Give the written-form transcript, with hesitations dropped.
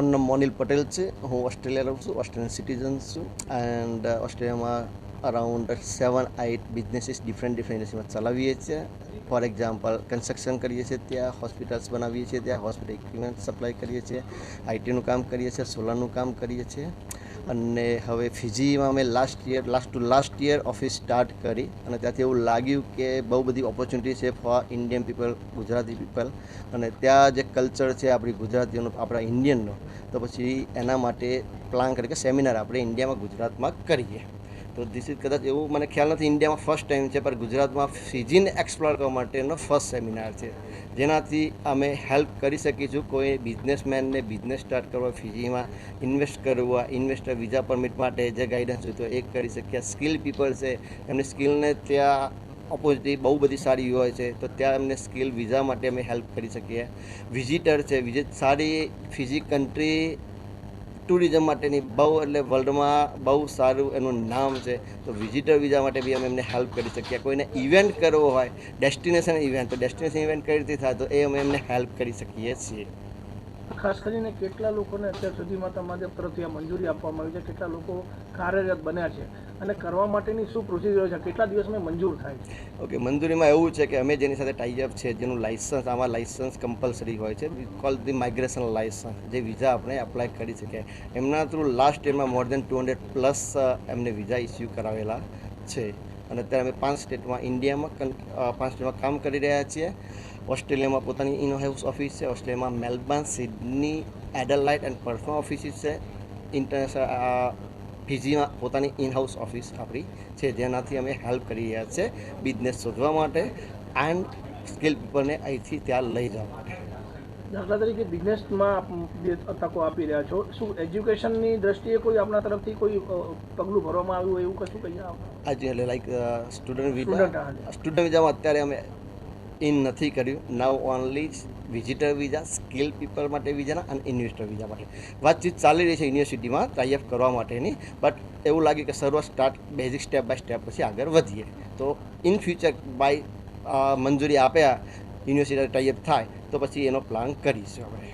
મારું નામ મોનિલ પટેલ છે. હું ઓસ્ટ્રેલિયા રહું છું, ઓસ્ટ્રેલિયન સિટીઝન છું. એન્ડ ઓસ્ટ્રેલિયામાં અરાઉન્ડ 7-8 બિઝનેસીસ ડિફરન્ટ ઇન્ડસ્ટ્રીમાં ચલાવીએ છીએ. ફોર એક્ઝામ્પલ કન્સ્ટ્રક્શન કરીએ છીએ, ત્યાં હોસ્પિટલ્સ બનાવીએ છીએ, ત્યાં હોસ્પિટલ ઇક્વિપમેન્ટ સપ્લાય કરીએ છીએ, આઈટીનું કામ કરીએ છીએ, સોલારનું કામ કરીએ છીએ. અને હવે ફિજીમાં અમે લાસ્ટ યર ઓફિસ સ્ટાર્ટ કરી અને ત્યાંથી એવું લાગ્યું કે બહુ બધી ઓપોર્ચ્યુનિટી છે four Indian people, Gujarati people. અને ત્યાં જે કલ્ચર છે આપણી ગુજરાતીઓનો, આપણા ઇન્ડિયનનો, તો પછી એના માટે પ્લાન કરી કે સેમિનાર આપણે ઇન્ડિયામાં ગુજરાતમાં કરીએ. તો ધીસ ઇઝ કદાચ એવું મને ખ્યાલ નથી ઇન્ડિયામાં ફર્સ્ટ ટાઈમ છે, પણ ગુજરાતમાં ફિજીને એક્સપ્લોર કરવા માટેનો ફર્સ્ટ સેમિનાર છે, જેનાથી અમે હેલ્પ કરી શકીશું કોઈ બિઝનેસમેનને બિઝનેસ સ્ટાર્ટ કરવા, ફિજીમાં ઇન્વેસ્ટ કરવા, ઇન્વેસ્ટર વિઝા પરમિટ માટે જે ગાઈડન્સ હોય તો એ કરી શકીએ. સ્કિલ પીપલ છે, એમની સ્કિલને ત્યાં ઓપોર્ચ્યુનિટી બહુ બધી સારી હોય છે, તો ત્યાં એમને સ્કિલ વિઝા માટે અમે હેલ્પ કરી શકીએ. વિઝિટર છે, વિઝિટ સારી ફિજી કન્ટ્રી ટુરિઝમ માટેની બહુ એટલે વર્લ્ડમાં બહુ સારું એનું નામ છે, તો વિઝિટર વિઝા માટે બી અમે એમને હેલ્પ કરી શકીએ. કોઈને ઇવેન્ટ કરવો હોય, ડેસ્ટિનેશન ઇવેન્ટ, તો ડેસ્ટિનેશન ઇવેન્ટ કઈ રીતે થાય તો એ અમે એમને હેલ્પ કરી શકીએ છીએ. ખાસ કરીને કેટલા લોકોને અત્યાર સુધીમાં તમારી તરફથી આ મંજૂરી આપવામાં આવી છે, કેટલા લોકો કાર્યરત બન્યા છે અને કરવા માટેની શું પ્રોસિજર છે, કેટલા દિવસમાં મંજૂર થાય છે? ઓકે, મંજૂરીમાં એવું છે કે અમે જેની સાથે ટાઈઅપ છે, જેનું લાઇસન્સ, આમાં લાઇસન્સ કમ્પલસરી હોય છે, કોલ ધી માઇગ્રેશન લાઇસન્સ, જે વિઝા આપણે એપ્લાય કરી શકીએ. એમના થ્રુ લાસ્ટ યરમાં મોર દેન 200+ એમને વિઝા ઇસ્યુ કરાવેલા છે. અને અત્યારે અમે 5 સ્ટેટમાં ઇન્ડિયામાં 5 સ્ટેટમાં કામ કરી રહ્યા છીએ. ઓસ્ટ્રેલિયામાં પોતાની ઇન હાઉસ ઓફિસ છે, ઓસ્ટ્રેલિયામાં Melbourne, Sydney, Adelaide and Perth offices છે. ઇન્ટરનેશનલ ફિજીમાં પોતાની ઇન હાઉસ ઓફિસ આપણી છે, જેનાથી અમે હેલ્પ કરી રહ્યા છે બિઝનેસ શોધવા માટે એન્ડ સ્કિલ પીપલને અહીંથી ત્યાં લઈ જવા માટે. દાખલા તરીકે બિઝનેસમાં જે તકો આપી રહ્યા છો, શું એજ્યુકેશનની દ્રષ્ટિએ કોઈ આપણા તરફથી કોઈ પગલું ભરવામાં આવ્યું હોય એવું કશું કહીએ? આજે એટલે લાઈક સ્ટુડન્ટ વિઝામાં અત્યારે અમે ઇન નથી કર્યું. Now only visitor visa, skill people માટે વિઝાના અને ઇન્વેસ્ટર વિઝા માટે વાતચીત ચાલી રહી છે યુનિવર્સિટીમાં ટાઈઅપ કરવા માટેની. બટ એવું લાગ્યું કે શરૂઆત start basic step by step પછી આગળ વધીએ. તો ઇન ફ્યુચર બાય મંજૂરી આપ્યા યુનિવર્સિટી ટાઈઅપ થાય તો પછી એનો પ્લાન કરીશું આપણે.